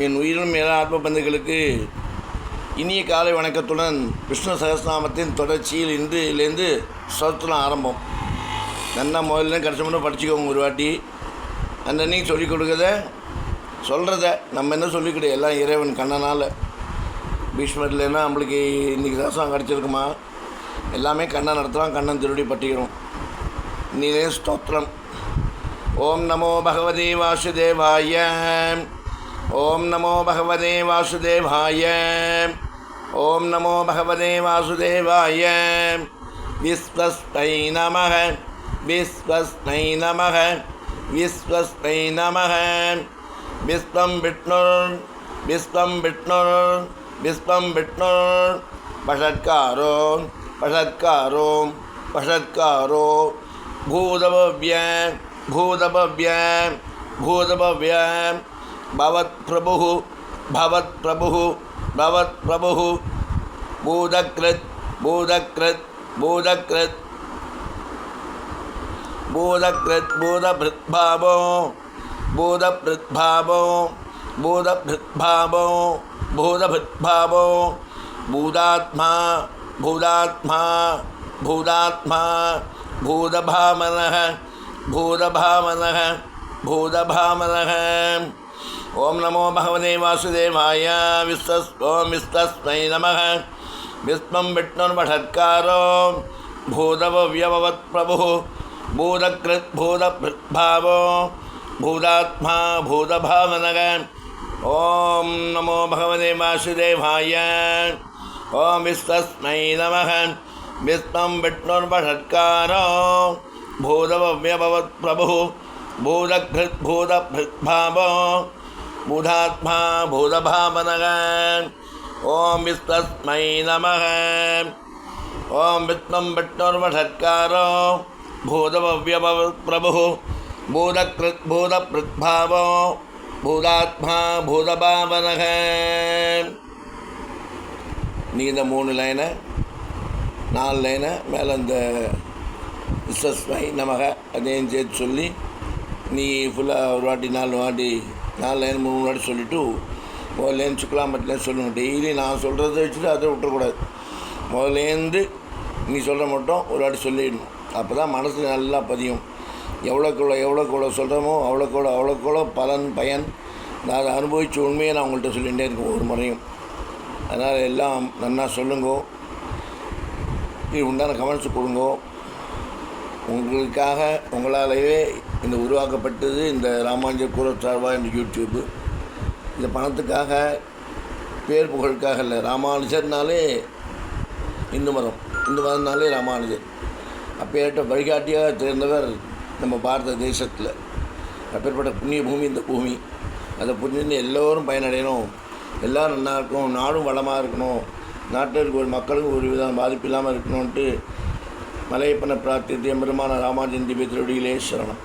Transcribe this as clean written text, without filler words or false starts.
என் உயிரினும் மேல ஆத்ம பந்துகளுக்கு இனிய காலை வணக்கத்துடன் விஷ்ணு சகஸ்ரநாமத்தின் தொடர்ச்சியில் இன்றிலிருந்து ஸ்தோத்திரம் ஆரம்பம். நல்லா முதல்ல கடைசி மட்டும் படிச்சுக்கோங்க ஒரு வாட்டி. அன்னன்னைக்கு சொல்லிக் கொடுக்குறத சொல்கிறத நம்ம என்ன சொல்லிக்கிட்டு எல்லாம் இறைவன் கண்ணனால். பீஷ்மர்லேன்னா நம்மளுக்கு இன்றைக்கி தரிசனம் கிடச்சிருக்குமா, எல்லாமே கண்ணன் நடத்துகிறோம், கண்ணன் திருடி பட்டிக்கிறோம். நீரே ஸ்தோத்திரம். ஓம் நமோ பகவதே வாசுதேவாய. ஓம் நமோ பகவதே வாசுதேவாய. ஓம் நமோ பகவதே வாசுதேவாய. விஸ்வஸ்மை நமः. விஸ்வஸ்மை நமः. விஸ்வஸ்மை நமः. விஸ்வம் விஷ்ணுர். விஸ்வம் விஷ்ணுர். விஸ்வம் விஷ்ணுர். பஷத்காரோ பஷத்காரோ பஷத்காரோ. பூதபவ்ய பூதபவ்ய பூதபவ்ய. பவத் பிரபுः பவத் பிரபுः பவத் பிரபுः. பூதக்ருத் பூதக்ருத் பூதக்ருத் பூதக்ருத் பூதபிருத்பாவோ பூதபிருத்பாவோ பூதபிருத்பாவோ பூதபிருத்பாவோ. பூதாத்மா பூதாத்மா பூதாத்மா. பூதபாமனः பூதபாமனः பூதபாமனः. ஓம் நமோ பகவதே வாசுதேவாய. ஓம் விஸ்வஸ்மை நமः. விஸ்வம் விஷ்ணுர்வஷத்காரோ பூதபவ்யபவத் பிரபுः. பூதக்ருத் பூதபிருத்பாவோ பூதாத்மா பூதபாவனக. ஓம் நமோ பகவதே வாசுதேவாய. ஓம் விஸ்வஸ்மை நமः. விஸ்வம் விஷ்ணுர்வஷத்காரோ பூதபவ்யபவத் பிரபுः. பூதக்ருத் பூதபிருத்பாவோ பூதாத்மா பூதபாவனக. ஓம் விஸ்வஸ்மை நமः. ஓம் விஷ்வம் விஷ்ணுர்வஷத்காரோ பூதபவ்யபவத் பிரபுः. பூதக்ருத் பூதபிருத்பாவோ பூதாத்மா பூதபாவனக. நீ இந்த 3 லைனை 4 லைனை மேலே இந்த விஸ்வஸ்மை நமக அதையும் சேர்த்து சொல்லி நீ ஃபுல்லாக ஒரு வாட்டி 4 வாட்டி 4 லைன் 3 வாட்டி சொல்லிவிட்டு முதல்லேருந்து சுக்லாம்பட்டிலேருந்து சொல்லணும். டெய்லி நான் சொல்கிறத வச்சுட்டு அதை விட்டுறக்கூடாது. முதல்லேருந்து நீ சொல்கிற மட்டும் ஒரு வாட்டி சொல்லிடணும். அப்போ தான் மனசில் நல்லா பதியும். எவ்வளோக்கு சொல்கிறோமோ அவ்வளோக்கு பயன் நான் அதை அனுபவித்த உண்மையை நான் உங்கள்கிட்ட சொல்லிகிட்டே இருக்கேன் ஒரு முறையும். அதனால் எல்லாம் நல்லா சொல்லுங்கோ. இது உண்டான கமெண்ட்ஸ் கொடுங்கோ. உங்களுக்காக உங்களாலேயே இந்த உருவாக்கப்பட்டது இந்த ராமானுஜர் கூறச்சார்வா இந்த யூடியூப்பு. இந்த பணத்துக்காக பேர் புகழுக்காக இல்லை. ராமானுஜர்னாலே இந்து மதம்னாலே ராமானுஜர். அப்பேற்பட்ட வழிகாட்டியாக தேர்ந்தவர் நம்ம பாரத தேசத்தில். அப்பேற்பட்ட புண்ணிய பூமி இந்த பூமி. அந்த புண்ணியம் எல்லோரும் பயனடையணும், எல்லோரும் நல்லா இருக்கணும், நாடும் வளமாக இருக்கணும், நாட்டில் இருக்க ஒரு மக்களுக்கும் ஒரு விதம் பாதிப்பு இல்லாமல் இருக்கணும்ன்ட்டு மலையப்பனை பிரார்த்தித்து எம்பெருமான ராமானுஜன் திவ்ய திருவடிகளே சரணம்.